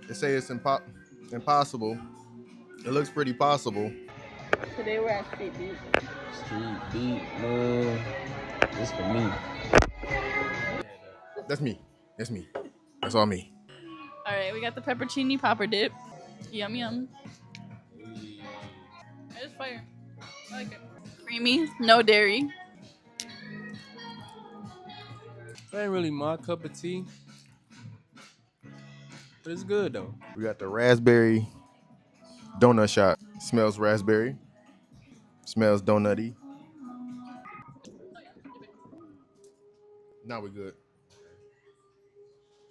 They say it's impossible. It looks pretty possible. Today we're at Street Beet. Street Beet, man. This for me. That's me. That's me. That's all me. All right, we got the peppercini popper dip. Yum yum. It's fire. I like it. Creamy, no dairy. That ain't really my cup of tea. But it's good though. We got the raspberry donut shot. Smells raspberry. Smells donutty. Now we good.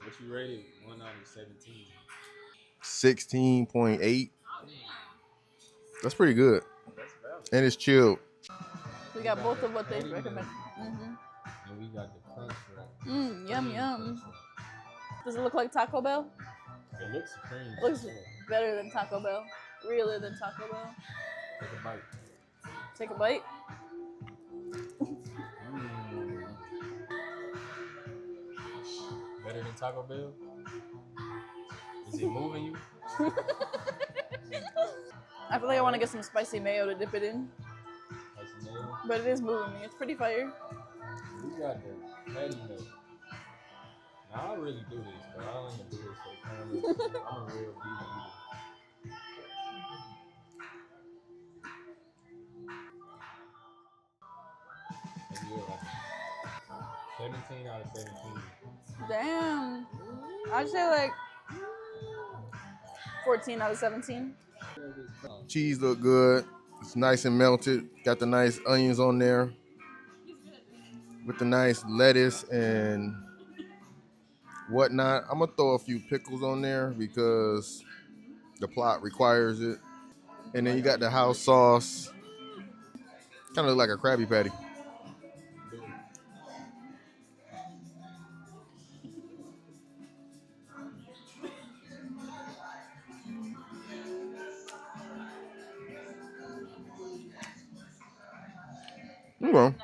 What you rated? 1 out of 17. 16.8. That's pretty good. And it's chilled. We got both of what they recommend. And we got the crunch wrap. Yum yum. Does it look like Taco Bell? It looks supreme. It looks better than Taco Bell. Realer than Taco Bell. Take a bite. Take a bite. Better than Taco Bell? Is it moving you? I feel like I want to get some spicy mayo to dip it in. Spicy mayo? But it is moving me. It's pretty fire. We got the patty milk. Now I really do this, but I don't even do this for the camera. I'm a real beef eater. It's good, right? 17 out of 17. Damn. I'd say like 14 out of 17. Cheese look good. It's nice and melted. Got the nice onions on there. With the nice lettuce and whatnot. I'm gonna throw a few pickles on there because the plot requires it. And then you got the house sauce. Kind of look like a Krabby Patty. Well,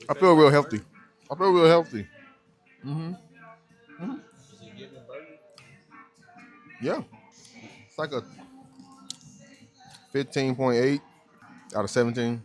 I feel real healthy. Mm-hmm. Yeah. It's like a 15.8 out of 17.